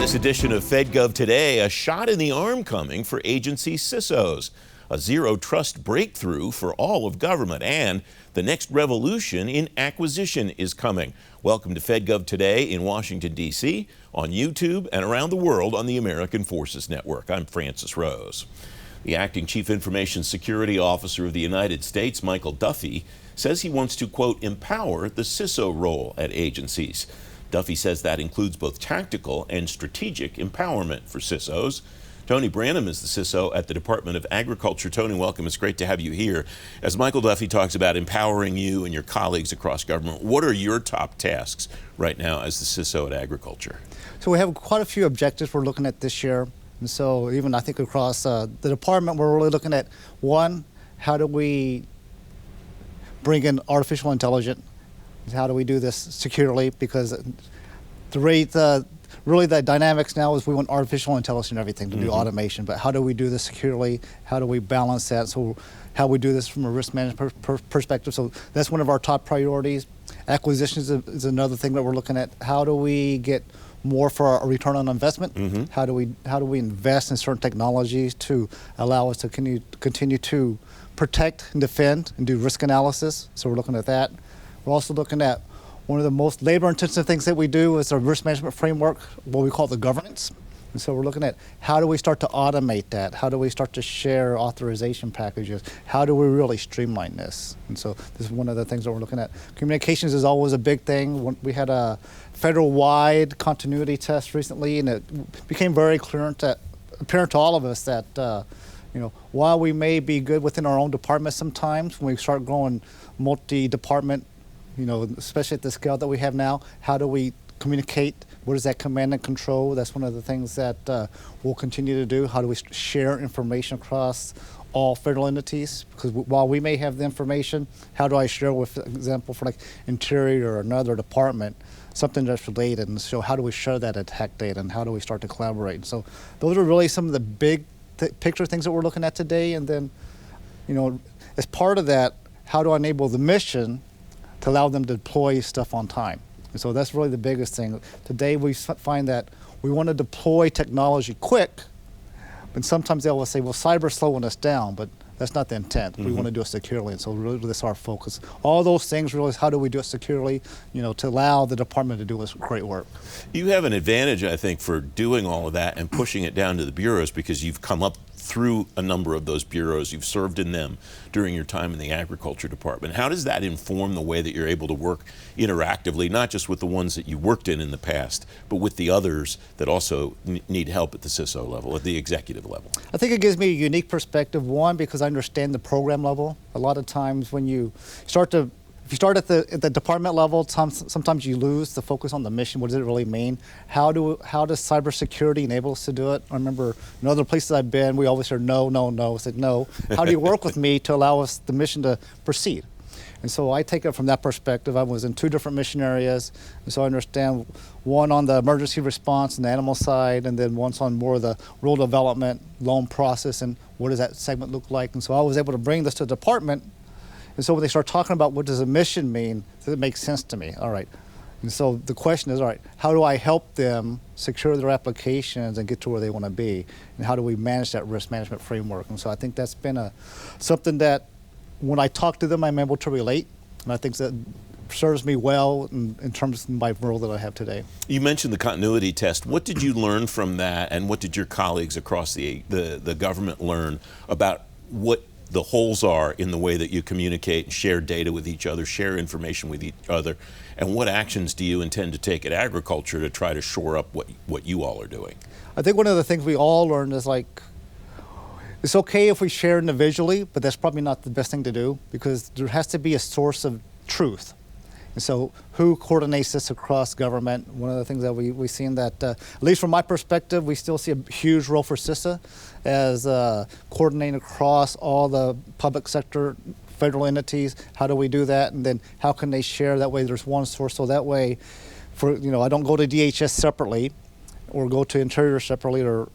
This edition of FedGov Today, a shot in the arm coming for agency CISOs, a zero-trust breakthrough for all of government, and the next revolution in acquisition is coming. Welcome to FedGov Today in Washington, D.C., on YouTube and around the world on the American Forces Network. I'm Francis Rose. The acting Chief Information Security Officer of the United States, Michael Duffy, says he wants to, quote, empower the CISO role at agencies. Duffy says that includes both tactical and strategic empowerment for CISOs. Tony Brannum is the CISO at the Department of Agriculture. Tony, welcome. It's great to have you here. As Michael Duffy talks about empowering you and your colleagues across government, what are your top tasks right now as the CISO at Agriculture? So we have quite a few objectives we're looking at this year. And so even I think across the department, we're really looking at, one, how do we bring in artificial intelligence? How do we do this securely? Because really the dynamics now is we want artificial intelligence and everything to do automation, but how do we do this securely? How do we balance that? So how we do this from a risk management perspective. So that's one of our top priorities. Acquisitions is another thing that we're looking at. How do we get more for our return on investment? How do we invest in certain technologies to allow us to continue to protect and defend and do risk analysis? So we're looking at that. We're also looking at one of the most labor-intensive things that we do is our risk management framework, what we call the governance. And so we're looking at how do we start to automate that? How do we start to share authorization packages? How do we really streamline this? And so this is one of the things that we're looking at. Communications is always a big thing. We had a federal-wide continuity test recently, and it became very apparent to all of us that while we may be good within our own department sometimes, when we start growing multi-department, especially at the scale that we have now, how do we communicate? What is that command and control? That's one of the things that we'll continue to do. How do we share information across all federal entities? Because while we may have the information, how do I share with, for example, for like Interior or another department, something that's related? And so how do we share that attack data, and how do we start to collaborate? And so those are really some of the big picture things that we're looking at today. And then, as part of that, how do I enable the mission to allow them to deploy stuff on time? And so that's really the biggest thing. Today we find that we want to deploy technology quick, but sometimes they will say, well, cyber's slowing us down, but that's not the intent. We want to do it securely, and so really that's our focus. All those things really is how do we do it securely, to allow the department to do this great work. You have an advantage, I think, for doing all of that and pushing it down to the bureaus, because you've come up through a number of those bureaus. You've served in them during your time in the Agriculture Department. How does that inform the way that you're able to work interactively, not just with the ones that you worked in the past, but with the others that also need help at the CISO level, at the executive level? I think it gives me a unique perspective, one, because I understand the program level. A lot of times when you start at the department level, sometimes you lose the focus on the mission. What does it really mean? How does cybersecurity enable us to do it? I remember in other places I've been, we always heard no, no, no. I said, no. How do you work with me to allow us the mission to proceed? And so I take it from that perspective. I was in two different mission areas, and so I understand one on the emergency response and the animal side, and then one's on more of the rural development, loan process, and what does that segment look like? And so I was able to bring this to the department. And so when they start talking about what does a mission mean, does it make sense to me? All right. And so the question is, all right, how do I help them secure their applications and get to where they want to be? And how do we manage that risk management framework? And so I think that's been something that when I talk to them, I'm able to relate. And I think that serves me well in terms of my role that I have today. You mentioned the continuity test. What did you learn from that, and what did your colleagues across the government learn about what the holes are in the way that you communicate and share data with each other, share information with each other, and what actions do you intend to take at Agriculture to try to shore up what you all are doing? I think one of the things we all learned is it's okay if we share individually, but that's probably not the best thing to do, because there has to be a source of truth. And so who coordinates this across government? One of the things that we've seen that, at least from my perspective, we still see a huge role for CISA as coordinating across all the public sector, federal entities. How do we do that? And then how can they share? That way there's one source, so that way, I don't go to DHS separately or go to Interior separately or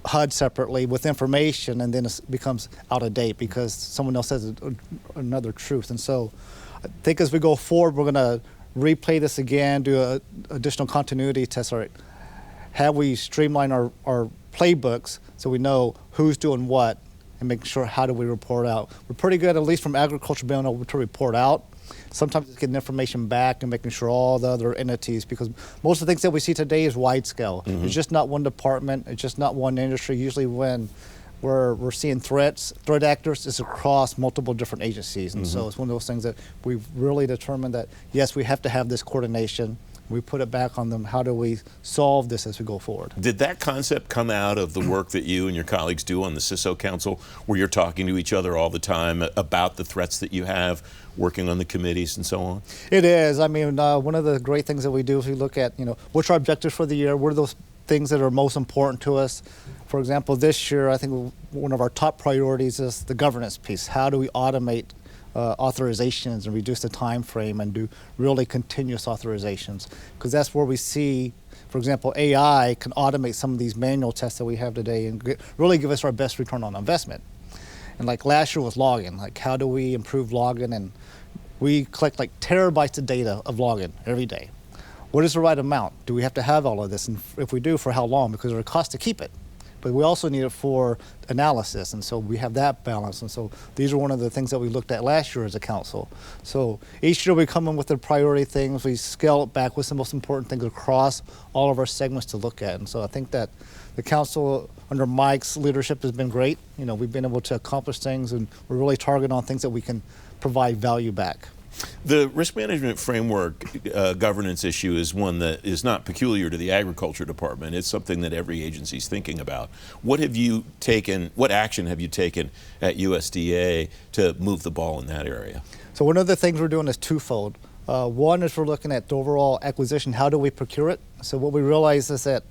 HUD separately with information, and then it becomes out of date because someone else has another truth. And so I think as we go forward, we're going to replay this again, do additional continuity tests. All right, have we streamlined our playbooks so we know who's doing what and making sure how do we report out. We're pretty good, at least from agriculture, being able to report out. Sometimes it's getting information back and making sure all the other entities, because most of the things that we see today is wide scale. It's just not one department, it's just not one industry. Usually when we're seeing threat actors, it's across multiple different agencies. And so it's one of those things that we've really determined that, yes, we have to have this coordination. We put it back on them. How do we solve this as we go forward? Did that concept come out of the work that you and your colleagues do on the CISO Council, where you're talking to each other all the time about the threats that you have, working on the committees and so on? It is. I mean, one of the great things that we do is we look at, what's our objectives for the year? What are those things that are most important to us? For example, this year, I think one of our top priorities is the governance piece. How do we automate authorizations and reduce the time frame and do really continuous authorizations? Because that's where we see, for example, AI can automate some of these manual tests that we have today and really give us our best return on investment. And like last year was login. Like, how do we improve login? And we collect like terabytes of data of login every day. What is the right amount? Do we have to have all of this? And if we do, for how long? Because there's a cost to keep it. But we also need it for analysis, and so we have that balance. And so these are one of the things that we looked at last year as a council. So each year we come in with the priority things, we scale it back with the most important things across all of our segments to look at. And so I think that the council under Mike's leadership has been great. We've been able to accomplish things, and we're really targeting on things that we can provide value back. The risk management framework governance issue is one that is not peculiar to the Agriculture Department. It's something that every agency is thinking about. What action have you taken at USDA to move the ball in that area? So one of the things we're doing is twofold. One is we're looking at the overall acquisition. How do we procure it? So what we realize is that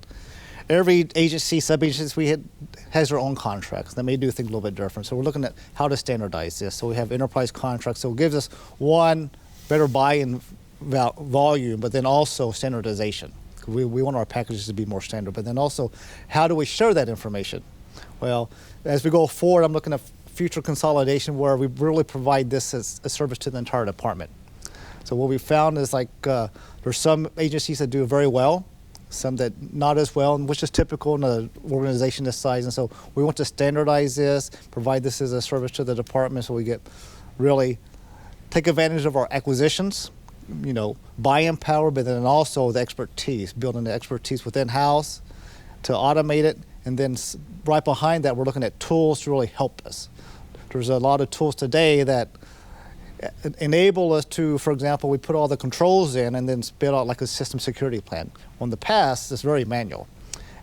every agency, sub-agency has their own contracts. They may do things a little bit different. So we're looking at how to standardize this. So we have enterprise contracts. So it gives us, one, better buy-in volume, but then also standardization. We want our packages to be more standard. But then also, how do we share that information? Well, as we go forward, I'm looking at future consolidation where we really provide this as a service to the entire department. So what we found is there's some agencies that do it very well, some that not as well, which is typical in an organization this size. And so we want to standardize this, provide this as a service to the department, so we get really take advantage of our acquisitions, buy-in power, but then also the expertise, building the expertise within house to automate it. And then right behind that, we're looking at tools to really help us. There's a lot of tools today that enable us to, for example, we put all the controls in and then spit out like a system security plan. Well, in the past, it's very manual.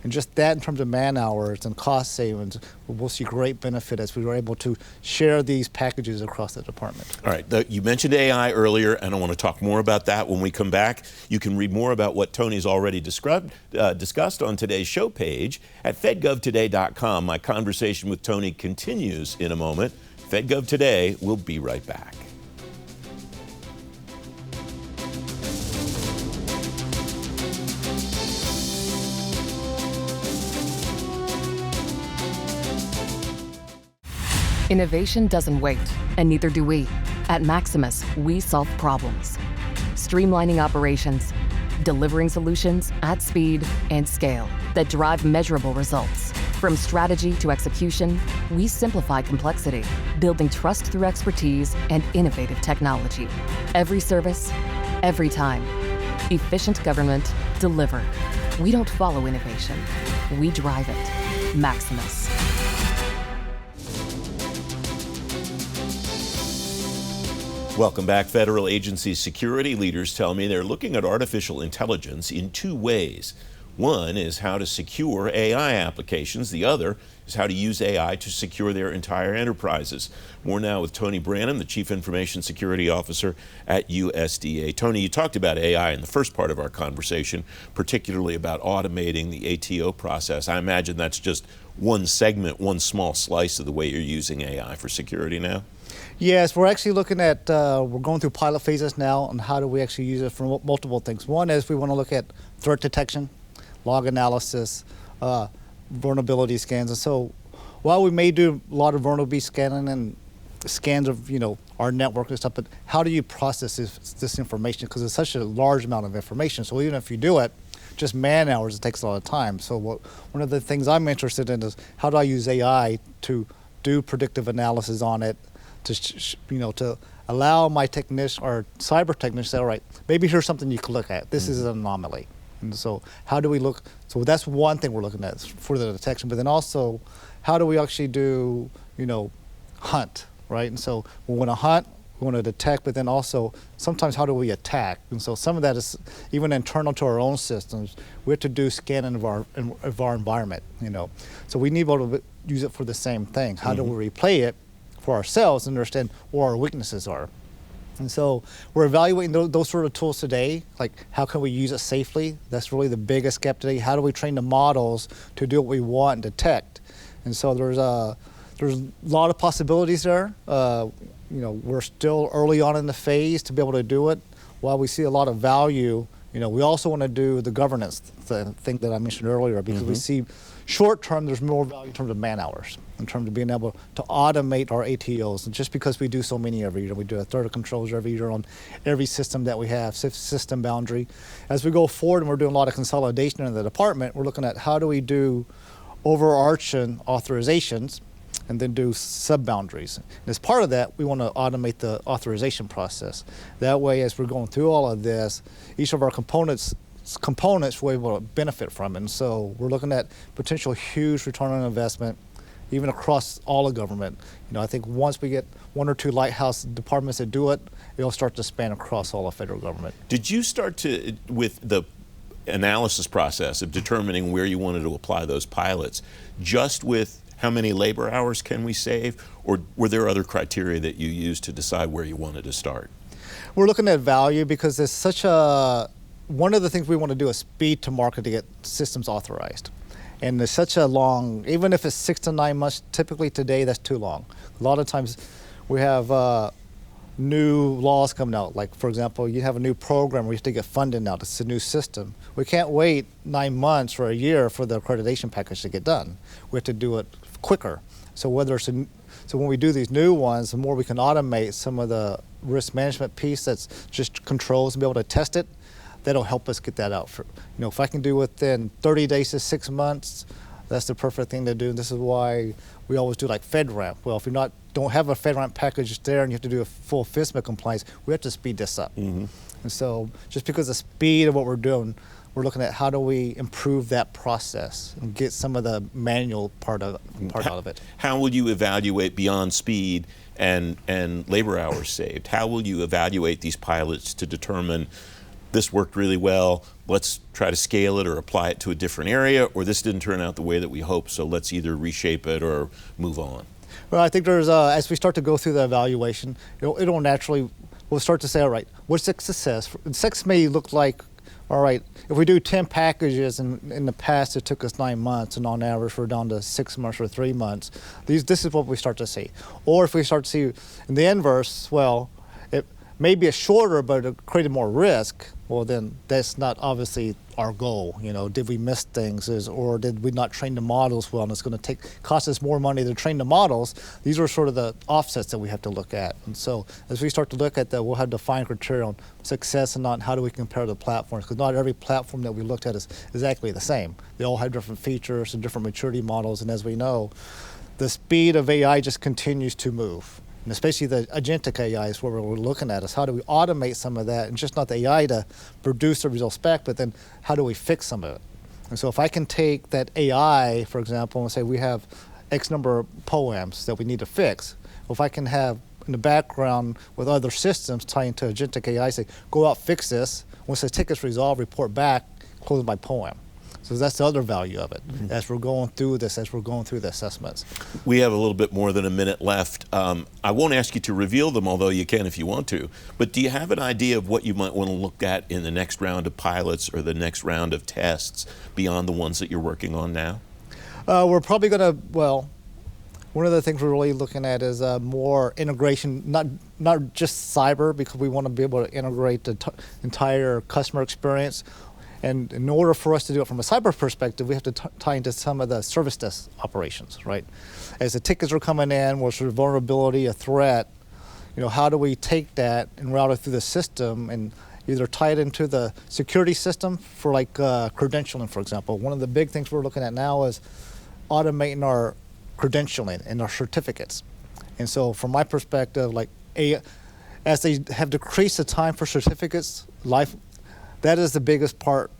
And just that in terms of man hours and cost savings, we'll see great benefit as we were able to share these packages across the department. All right, you mentioned AI earlier, and I want to talk more about that when we come back. You can read more about what Tony's already discussed on today's show page at FedGovToday.com. My conversation with Tony continues in a moment. FedGov Today will be right back. Innovation doesn't wait, and neither do we. At Maximus, we solve problems, streamlining operations, delivering solutions at speed and scale that drive measurable results. From strategy to execution, we simplify complexity, building trust through expertise and innovative technology. Every service, every time. Efficient government delivered. We don't follow innovation, we drive it. Maximus. Welcome back. Federal agency security leaders tell me they're looking at artificial intelligence in two ways. One is how to secure AI applications. The other is how to use AI to secure their entire enterprises. More now with Tony Brannum, the Chief Information Security Officer at USDA. Tony, you talked about AI in the first part of our conversation, particularly about automating the ATO process. I imagine that's just one segment, one small slice of the way you're using AI for security now? Yes, we're actually looking at, we're going through pilot phases now on how do we actually use it for multiple things. One is we want to look at threat detection, log analysis, vulnerability scans. And so while we may do a lot of vulnerability scanning and scans of our network and stuff, but how do you process this information? Because it's such a large amount of information. So even if you do it, just man hours, it takes a lot of time. So one of the things I'm interested in is how do I use AI to do predictive analysis on it, to allow my technician or cyber technician to say, all right, maybe here's something you can look at. This is an anomaly. And so how do we look? So that's one thing we're looking at for the detection. But then also, how do we actually do, hunt, right? And so we want to hunt, we want to detect, but then also sometimes how do we attack? And so some of that is even internal to our own systems. We have to do scanning of our environment, So we need to be able to use it for the same thing. How do we replay it for ourselves and understand where our weaknesses are? And so we're evaluating those sort of tools today, like how can we use it safely? That's really the biggest gap today. How do we train the models to do what we want and detect? And so there's a lot of possibilities there. We're still early on in the phase to be able to do it. While we see a lot of value, we also want to do the governance thing that I mentioned earlier, because we see short term there's more value in terms of man hours, in terms of being able to automate our ATOs. And just because we do so many every year, we do a third of controls every year on every system that we have, system boundary. As we go forward and we're doing a lot of consolidation in the department, we're looking at how do we do overarching authorizations and then do sub-boundaries. And as part of that, we want to automate the authorization process. That way, as we're going through all of this, each of our components we're able to benefit from it. And so we're looking at potential huge return on investment, even across all of government. I think once we get one or two lighthouse departments that do it, it'll start to span across all of federal government. Did you start with the analysis process of determining where you wanted to apply those pilots, just with how many labor hours can we save, or were there other criteria that you used to decide where you wanted to start? We're looking at value because there's one of the things we want to do is speed to market to get systems authorized. And there's such a long, even if it's 6 to 9 months, typically today that's too long. A lot of times we have new laws coming out. Like, for example, you have a new program where you have to get funded now. It's a new system. We can't wait 9 months or a year for the accreditation package to get done. We have to do it quicker. So when we do these new ones, the more we can automate some of the risk management piece that's just controls and be able to test it, that'll help us get that out. If I can do within 30 days to 6 months, that's the perfect thing to do. And this is why we always do like FedRAMP. Well, if you don't have a FedRAMP package there and you have to do a full FISMA compliance, we have to speed this up. And so just because of the speed of what we're doing, we're looking at how do we improve that process and get some of the manual part out of it. How will you evaluate beyond speed and labor hours saved? How will you evaluate these pilots to determine this worked really well, let's try to scale it or apply it to a different area, or this didn't turn out the way that we hoped, so let's either reshape it or move on? Well, I think there's, as we start to go through the evaluation, it'll naturally, we'll start to say, all right, what's the success? Success may look like, all right, if we do 10 packages and in the past it took us 9 months and on average we're down to 6 months or 3 months, this is what we start to see. Or if we start to see in the inverse, well, it may be a shorter but it created more risk, well then that's not obviously our goal. Did we miss things or did we not train the models well and it's going to cost us more money to train the models? These are sort of the offsets that we have to look at. And so as we start to look at that, we'll have defined criteria on success and not how do we compare the platforms, because not every platform that we looked at is exactly the same. They all have different features and different maturity models, and as we know, the speed of AI just continues to move. And especially the agentic AI is what we're looking at, is how do we automate some of that, and just not the AI to produce the results back, but then how do we fix some of it? And so if I can take that AI, for example, and say we have X number of POAMs that we need to fix, well, if I can have in the background with other systems tying to agentic AI, say, go out, fix this, once the ticket's resolved, report back, close my POAM. So that's the other value of it, as we're going through this, as we're going through the assessments. We have a little bit more than a minute left. I won't ask you to reveal them, although you can if you want to, but do you have an idea of what you might want to look at in the next round of pilots or the next round of tests beyond the ones that you're working on now? We're probably going to, one of the things we're really looking at is more integration, not just cyber, because we want to be able to integrate the entire customer experience. And in order for us to do it from a cyber perspective, we have to tie into some of the service desk operations, right? As the tickets are coming in, what's a vulnerability, a threat, how do we take that and route it through the system and either tie it into the security system for like credentialing, for example. One of the big things we're looking at now is automating our credentialing and our certificates. And so from my perspective, like as they have decreased the time for certificates, that is the biggest part,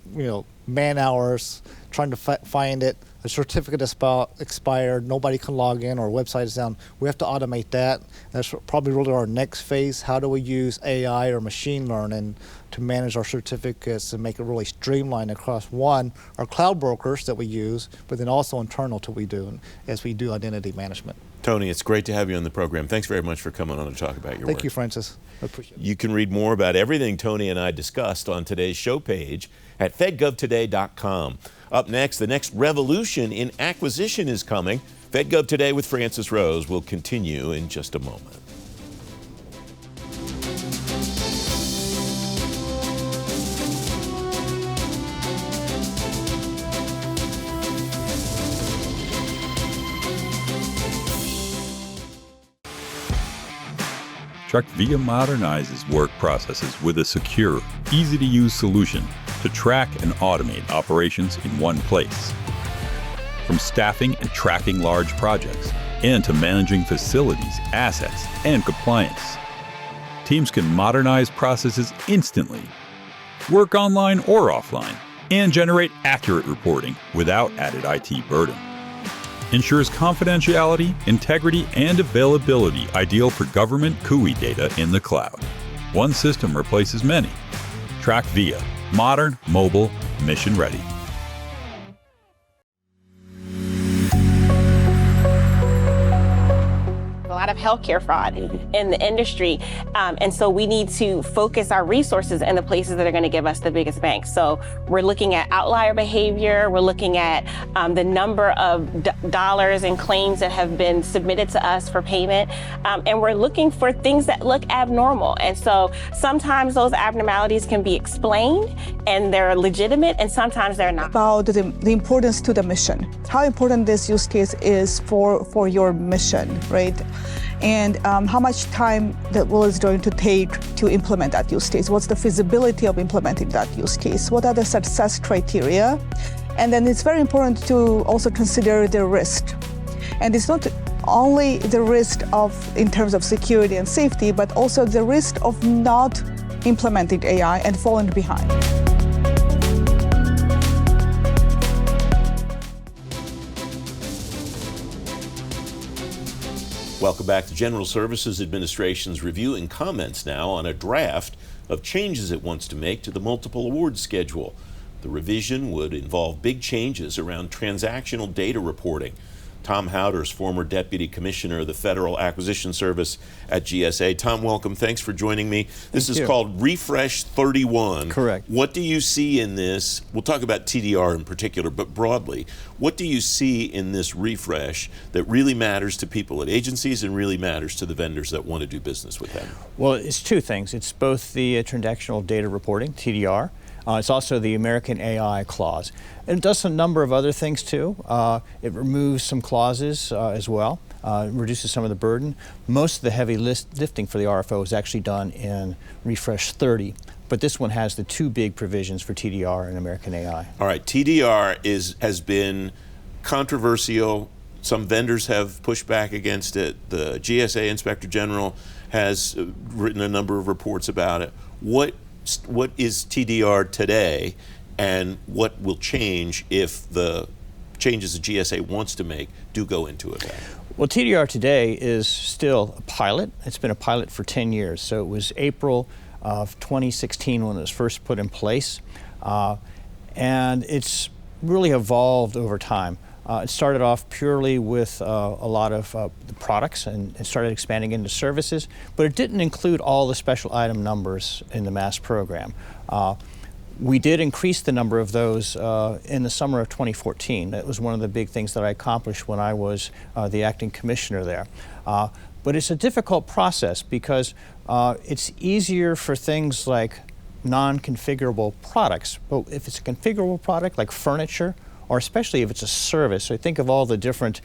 man hours, trying to find it. The certificate is expired, nobody can log in, or website is down. We have to automate that. That's probably really our next phase. How do we use AI or machine learning to manage our certificates and make it really streamlined across, one, our cloud brokers that we use, but then also internal to we do as we do identity management. Tony, it's great to have you on the program. Thanks very much for coming on to talk about your work. Thank you, Francis. I appreciate it. You can read more about everything Tony and I discussed on today's show page at FedGovToday.com. Up next, the next revolution in acquisition is coming. FedGov Today with Francis Rose will continue in just a moment. TrackVia modernizes work processes with a secure, easy-to-use solution to track and automate operations in one place. From staffing and tracking large projects, and to managing facilities, assets, and compliance. Teams can modernize processes instantly, work online or offline, and generate accurate reporting without added IT burden. Ensures confidentiality, integrity, and availability ideal for government CUI data in the cloud. One system replaces many. TrackVia. Modern, mobile, mission ready. A lot of healthcare fraud in the industry, and so we need to focus our resources in the places that are going to give us the biggest bang. So we're looking at outlier behavior, we're looking at the number of dollars and claims that have been submitted to us for payment, and we're looking for things that look abnormal. And so sometimes those abnormalities can be explained and they're legitimate, and sometimes they're not. About the importance to the mission, how important this use case is for your mission, right? And how much time that is going to take to implement that use case. What's the feasibility of implementing that use case? What are the success criteria? And then it's very important to also consider the risk. And it's not only the risk in terms of security and safety, but also the risk of not implementing AI and falling behind. Welcome back to General Services Administration's review and comments now on a draft of changes it wants to make to the multiple awards schedule. The revision would involve big changes around transactional data reporting. Tom Howder's former Deputy Commissioner of the Federal Acquisition Service at GSA. Tom, welcome. Thanks for joining me. This is called Refresh 31. Correct. What do you see in this? We'll talk about TDR in particular, but broadly, what do you see in this refresh that really matters to people at agencies and really matters to the vendors that want to do business with them? Well, it's two things. It's both the transactional data reporting, TDR. It's also the American AI clause. And it does a number of other things too. It removes some clauses as well, reduces some of the burden. Most of the heavy lifting for the RFO is actually done in Refresh 30, but this one has the two big provisions for TDR and American AI. All right, TDR has been controversial. Some vendors have pushed back against it. The GSA Inspector General has written a number of reports about it. What is TDR today, and what will change if the changes the GSA wants to make do go into effect? Well, TDR today is still a pilot. It's been a pilot for 10 years. So it was April of 2016 when it was first put in place. And it's really evolved over time. It started off purely with a lot of the products and started expanding into services, but it didn't include all the special item numbers in the MASS program. We did increase the number of those in the summer of 2014. That was one of the big things that I accomplished when I was the acting commissioner there. But it's a difficult process because it's easier for things like non-configurable products. But if it's a configurable product like furniture, or especially if it's a service, so think of all the different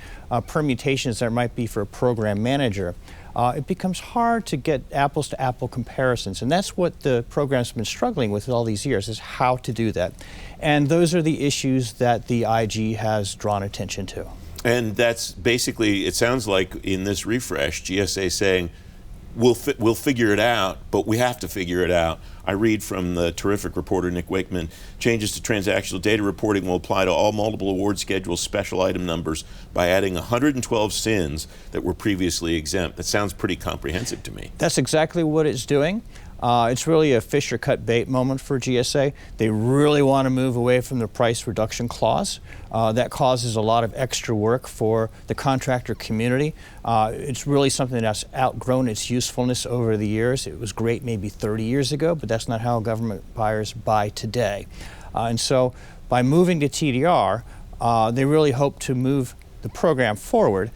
permutations there might be for a program manager. it becomes hard to get apples-to-apple comparisons. And that's what the program's been struggling with all these years, is how to do that. And those are the issues that the IG has drawn attention to. And that's basically, it sounds like in this refresh, GSA saying, we'll figure it out, but we have to figure it out. I read from the terrific reporter Nick Wakeman, changes to transactional data reporting will apply to all multiple award schedules special item numbers by adding 112 SINs that were previously exempt. That sounds pretty comprehensive to me. That's exactly what it's doing. It's really a fish or cut bait moment for GSA. They really want to move away from the price reduction clause. That causes a lot of extra work for the contractor community. It's really something that's outgrown its usefulness over the years. It was great maybe 30 years ago, but that's not how government buyers buy today. And so by moving to TDR, they really hope to move the program forward.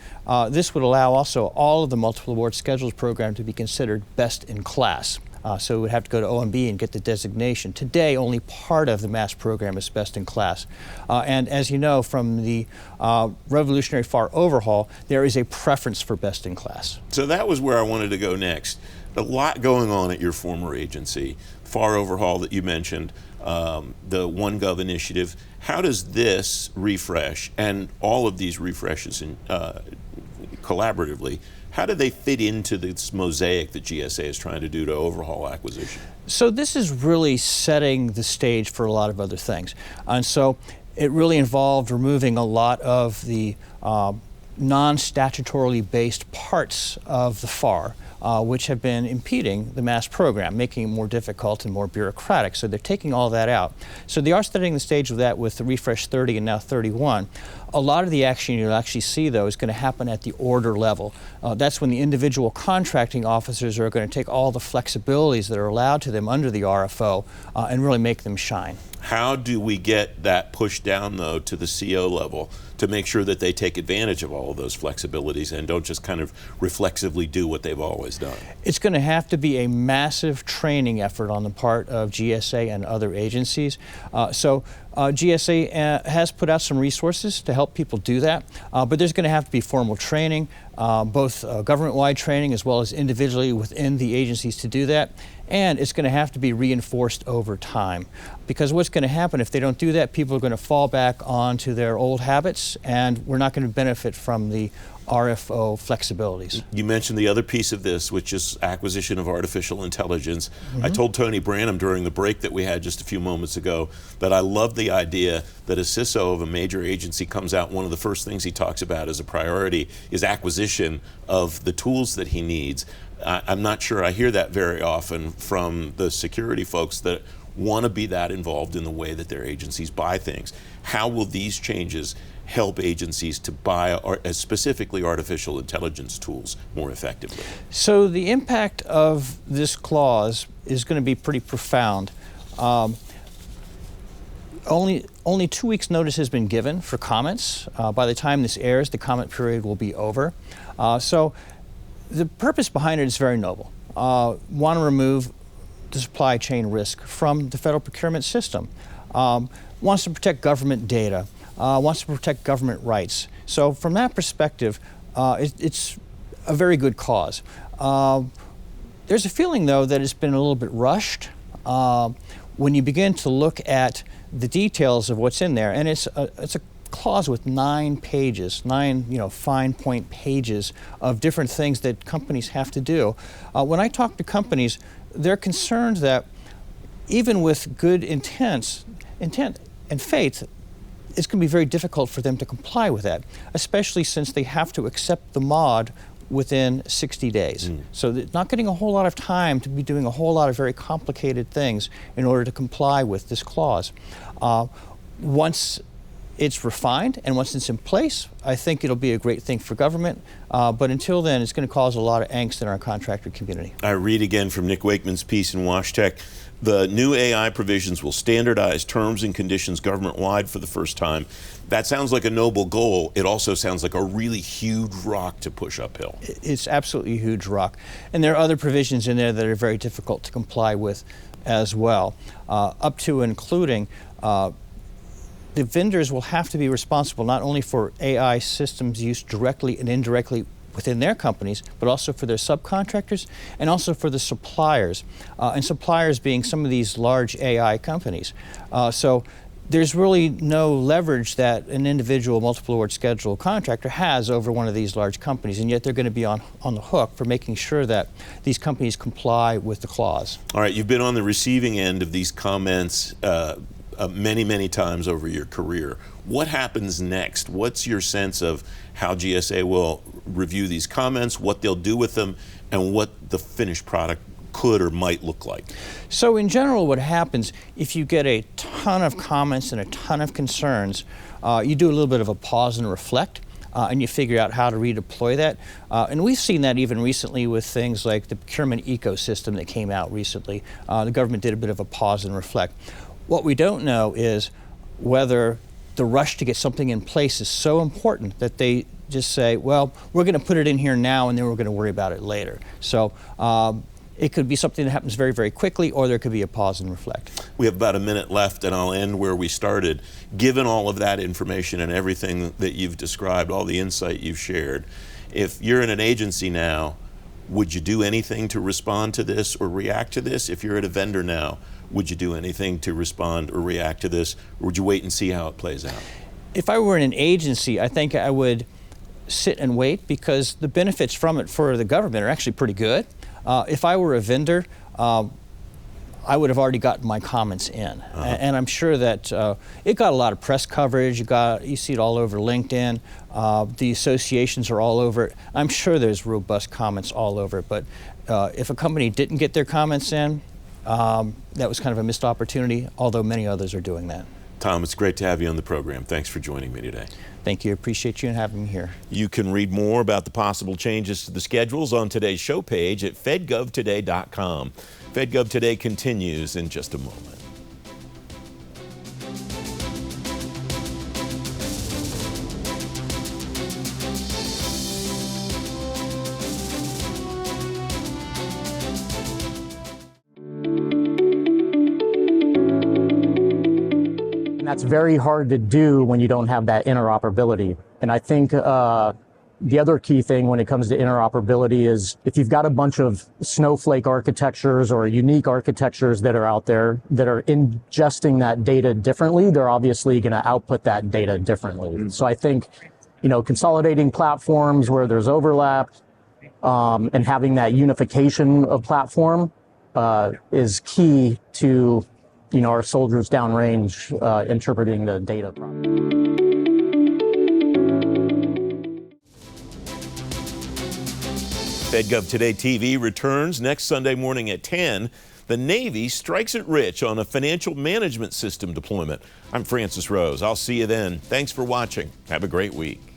This would allow also all of the multiple award schedules program to be considered best in class. So it would have to go to OMB and get the designation. Today, only part of the MASS program is best in class. And as you know from the revolutionary FAR overhaul, there is a preference for best in class. So that was where I wanted to go next. A lot going on at your former agency, FAR overhaul that you mentioned, the OneGov initiative. How does this refresh and all of these refreshes collaboratively, how do they fit into this mosaic that GSA is trying to do to overhaul acquisition? So this is really setting the stage for a lot of other things. And so it really involved removing a lot of the non-statutorily based parts of the FAR, which have been impeding the MASS program, making it more difficult and more bureaucratic. So they're taking all that out. So they are setting the stage with that with the refresh 30 and now 31. A lot of the action you'll actually see, though, is going to happen at the order level. That's when the individual contracting officers are going to take all the flexibilities that are allowed to them under the RFO and really make them shine. How do we get that pushed down, though, to the CO level to make sure that they take advantage of all of those flexibilities and don't just kind of reflexively do what they've always done? It's going to have to be a massive training effort on the part of GSA and other agencies. GSA has put out some resources to help people do that, but there's going to have to be formal training, both government-wide training as well as individually within the agencies to do that. And it's going to have to be reinforced over time. Because what's going to happen if they don't do that, people are going to fall back onto their old habits, and we're not going to benefit from the RFO flexibilities. You mentioned the other piece of this, which is acquisition of artificial intelligence. I told Tony Brannum during the break that we had just a few moments ago that I love the idea that a CISO of a major agency comes out, one of the first things he talks about as a priority is acquisition of the tools that he needs. I'm not sure I hear that very often from the security folks that want to be that involved in the way that their agencies buy things. How will these changes help agencies to buy specifically artificial intelligence tools more effectively? So the impact of this clause is going to be pretty profound. Only 2 weeks notice has been given for comments. By the time this airs, the comment period will be over. So the purpose behind it is very noble. Want to remove the supply chain risk from the federal procurement system. Wants to protect government data. Wants to protect government rights. So from that perspective, it's a very good cause. There's a feeling, though, that it's been a little bit rushed when you begin to look at the details of what's in there, and it's a clause with 9 pages, 9 fine point pages of different things that companies have to do. When I talk to companies, they're concerned that even with good intent and faith, it's going to be very difficult for them to comply with that, especially since they have to accept the mod within 60 days. So they're not getting a whole lot of time to be doing a whole lot of very complicated things in order to comply with this clause. Once it's refined and once it's in place, I think it'll be a great thing for government. But until then, it's going to cause a lot of angst in our contractor community. I read again from Nick Wakeman's piece in WashTech. The new AI provisions will standardize terms and conditions government-wide for the first time. That sounds like a noble goal. It also sounds like a really huge rock to push uphill. It's absolutely a huge rock. And there are other provisions in there that are very difficult to comply with as well, up to and including the vendors will have to be responsible not only for AI systems used directly and indirectly within their companies, but also for their subcontractors and also for the suppliers, and suppliers being some of these large AI companies. So there's really no leverage that an individual multiple award schedule contractor has over one of these large companies, and yet they're going to be on the hook for making sure that these companies comply with the clause. All right, you've been on the receiving end of these comments many, many times over your career. What happens next? What's your sense of how GSA will review these comments, what they'll do with them, and what the finished product could or might look like? So in general, what happens if you get a ton of comments and a ton of concerns, you do a little bit of a pause and reflect, and you figure out how to redeploy that. And we've seen that even recently with things like the procurement ecosystem that came out recently. The government did a bit of a pause and reflect. What we don't know is whether the rush to get something in place is so important that they just say, well, we're going to put it in here now and then we're going to worry about it later. So it could be something that happens very, very quickly, or there could be a pause and reflect. We have about a minute left, and I'll end where we started. Given all of that information and everything that you've described, all the insight you've shared, if you're in an agency now, would you do anything to respond to this or react to this? If you're at a vendor now, would you do anything to respond or react to this, or would you wait and see how it plays out? If I were in an agency, I think I would sit and wait, because the benefits from it for the government are actually pretty good. If I were a vendor, I would have already gotten my comments in, and I'm sure that it got a lot of press coverage. You see it all over LinkedIn. The associations are all over it. I'm sure there's robust comments all over it. But if a company didn't get their comments in, that was kind of a missed opportunity. Although many others are doing that. Tom, it's great to have you on the program. Thanks for joining me today. Thank you. Appreciate you and having me here. You can read more about the possible changes to the schedules on today's show page at fedgovtoday.com. FedGov Today continues in just a moment. And that's very hard to do when you don't have that interoperability. And I think the other key thing when it comes to interoperability is if you've got a bunch of snowflake architectures or unique architectures that are out there that are ingesting that data differently, they're obviously going to output that data differently. So I think, consolidating platforms where there's overlap and having that unification of platform is key to our soldiers downrange interpreting the data. FedGov Today TV returns next Sunday morning at 10. The Navy strikes it rich on a financial management system deployment. I'm Francis Rose. I'll see you then. Thanks for watching. Have a great week.